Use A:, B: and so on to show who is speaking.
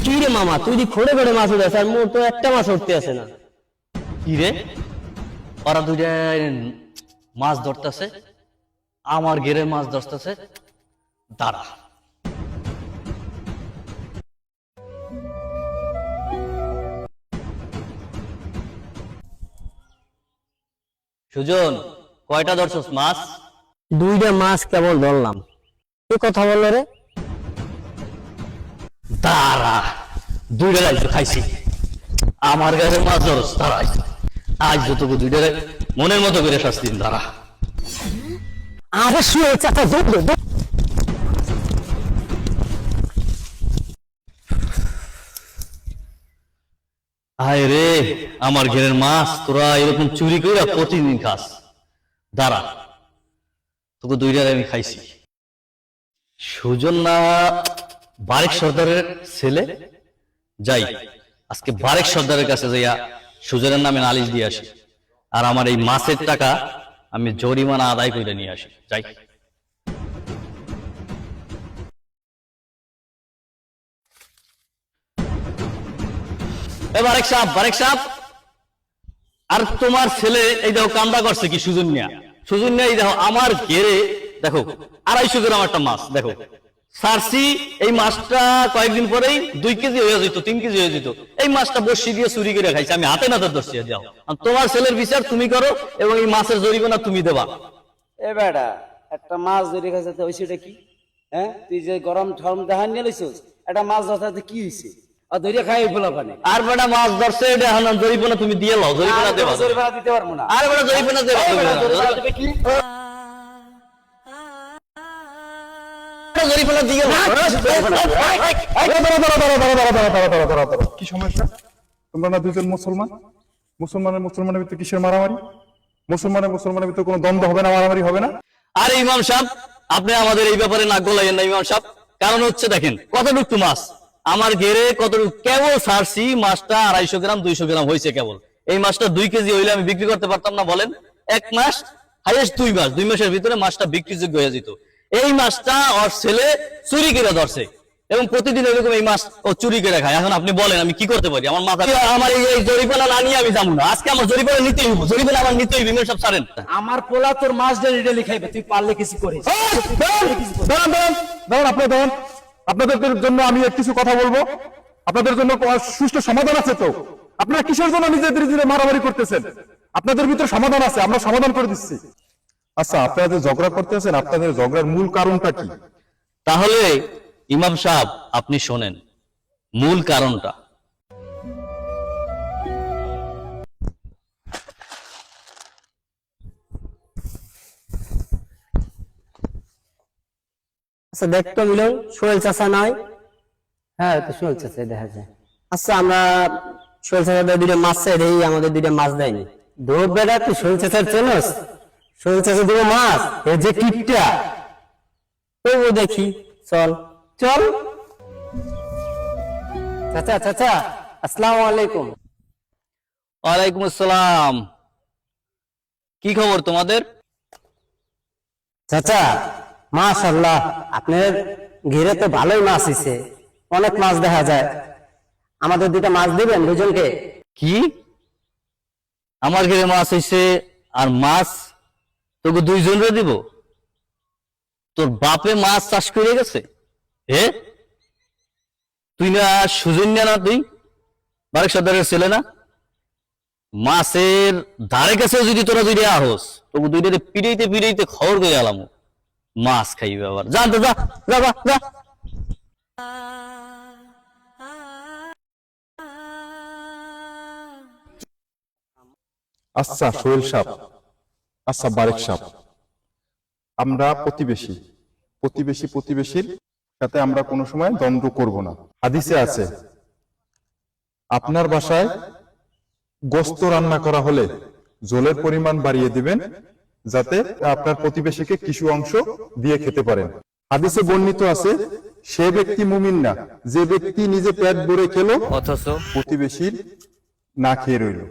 A: কি রে মামা, তুই দি খড়ে খড়ে মাছ উঠেছ আর মোর তো একটা মাছ উঠতে আসে না।
B: কি রে, ওরা দুইটা মাছ ধরতেছে, আমার ঘেরে মাছ ধরতেছে। দাঁড়া, সুজন, কয়টা ধরছস মাছ?
A: দুইটা মাছ কেবল ধরলাম। কি কথা বললো রে?
B: দাঁড়া, দুইটা রাইছো খাইছি, আমার ঘরে মাছ ধরছ। দাঁড়া, আজ যতটুকু দুইটা মনের মতো করে শাস্তি দিন। দাঁড়া,
A: আরে শুয়ে চাচা দৌড়।
B: আয় রে, আমার ঘেরের মাছ তোরা এরকম চুরি করে প্রতিদিন খাস। দাঁড়া, তোকে দুইটার আমি খাইছি। সুজন না বারেক সর্দারের ছেলে? যাই, আজকে বারেক সর্দারের কাছে যাইয়া সুজনের নামে নালিশ দিয়ে আসি, আর আমার এই মাছের টাকা আমি জরিমানা আদায় করে নিয়ে আসি। যাই। বারেক সাহেব, বারেক সাহেব, আর তোমার ছেলে এই দেখো কামড়া করছে কি সুজন নিয়া। সুজন নিয়া এই দেখো আমার ঘেরে দেখো 250 গ্রাম একটা মাছ দেখো সারসি। এই মাছটা কয়েকদিন পরেই 2 কেজি হয়ে যেত, 3 কেজি হয়ে যেত। এই মাছটা বসি দিয়ে চুরি করে খাইছে, আমি হাতে নাতে ধরছি। যাও, তোমার ছেলের বিচার তুমি করো এবং এই মাছের জরিমানা তুমি দেবা।
C: এ বেটা, একটা মাছ ধরে খাইছে তো হইছেটা কি? হ্যাঁ, তুই যে গরম ঠরম দেখান নিয়ে লইছিস, একটা মাছ ধরতে কি হইছে? আর ধরে খাই ফেলা পানি।
B: আর বেটা মাছ ধরছে, এটা এখন জরিমানা তুমি দিয়ে লও, জরিমানা দেবা।
C: জরিমানা দিতে পারবো না।
B: আর বেটা জরিমানা দেবা তুমি।
C: জরিমানা দেবে কি?
B: জরিমানা দিয়ে লও।
D: কি সমস্যা? তোমরা না দুজন মুসলমান, মুসলমানের ভিতরে কিসের মারামারি? মুসলমানের ভিতরে কোনো দ্বন্দ্ব হবে না, মারামারি হবে না?
B: আরে ইমাম সাহেব, আপনি আমাদের এই ব্যাপারে নাক গলাইয়েন না ইমাম সাহেব। কারণ হচ্ছে দেখেন কতটুকু মাছ আমার ঘেরে, কতটুকু কেবল সারছি মাছটা 250 গ্রাম 200 গ্রাম হয়েছে কেবল। এই মাছটা 2 কেজি হইলে আমি বিক্রি করতে পারতাম না বলেন? 1 মাস হাইয়েস্ট 2 মাস, 2 মাসের ভিতরে মাছটা বিক্রিযোগ্য হয়ে যেত। এই মাছটা ওর ছেলে চুরি করে ধরছে এবং প্রতিদিন এরকম এই মাছ ও চুরি করে খায়। এখন আপনি বলেন আমি কি করতে পারি? আমার মাথা, আমার এই জরিমানা না নিয়ে আমি যাবো না। আজকে আমার জরিমানা নিতেই হইব, জরিমানা আমার নিতেই হইব। ইমাম সাহেব ছাড়েন।
C: আমার পোলা তোর মাছ ডেলি খাইবে, তুই পারলে কিছু করিস।
D: দাঁড়ান, আপনাদের জন্য আমি কিছু কথা বলবো। আপনাদের জন্য সুষ্ঠু সমাধান আছে তো? আপনারা কিসের জন্য নিজেদের মারামারি করতেছেন? আপনাদের ভিতরে সমাধান আছে, আমরা সমাধান করে দিচ্ছি। আচ্ছা, আপনারা যে ঝগড়া করতেছেন, আপনাদের ঝগড়ার মূল কারণটা কি?
B: তাহলে ইমাম সাহেব আপনি শোনেন মূল কারণটা।
A: আচ্ছা দেখতো মিলন, সোহেল চাচা নয়?
C: হ্যাঁ, তো সোহেল চাচা দেখা যায়।
A: আচ্ছা আমরা সোহেল চাচা দুইটা মাছ চাই, দেই আমাদের দুইটা মাছ দেয়নি।
C: দৌড় বেড়া, তুই সোহেল চাচার চেনস? সোহেল চাচা দুটো মাছ, এ যে কিপটা।
A: তবু দেখি, চল
C: চল। চাচা চাচা, আসসালামু আলাইকুম।
B: ওয়ালাইকুম আসসালাম। কি খবর তোমাদের?
C: চাচা মাশাআল্লাহ, আপনার ঘিরে তো ভালোই মাছ হইছে, অনেক মাছ দেখা যায়। আমাদের দুটা মাছ দিবেন দুজনকে?
B: কি আমার ঘরে মাছ হইছে আর মাছ তোকে 2 জনরে দিব? তোর বাপে মাছ চাষ করে গেছে? তুই না সুজন না, তুই বারেক সর্দারের ছেলে না? মাছের ধারে কাছে যদি তোরা দুইটা আহস, তোকে দুইটাতে পিড়াইতে পিড়াইতে খবর করে আলাম মাছ খাইবে আবার। জান তো, যা যা যা যা।
D: আচ্ছা সোহেল সাহেব, আচ্ছা বারেক সাহেব, আমরা প্রতিবেশীর সাথে আমরা কোনো সময় দ্বন্দ্ব করব না। হাদিসে আছে আপনার বাসায় গোশত রান্না করা হলে ঝোলের পরিমাণ বাড়িয়ে দিবেন, যাতে আপনার প্রতিবেশীকে কিছু অংশ দিয়ে খেতে পারেন। হাদিসে বর্ণিত আছে সে ব্যক্তি মুমিন না যে ব্যক্তি নিজে পেট ভরে খেলো অথচ প্রতিবেশীর না খেয়ে রইল।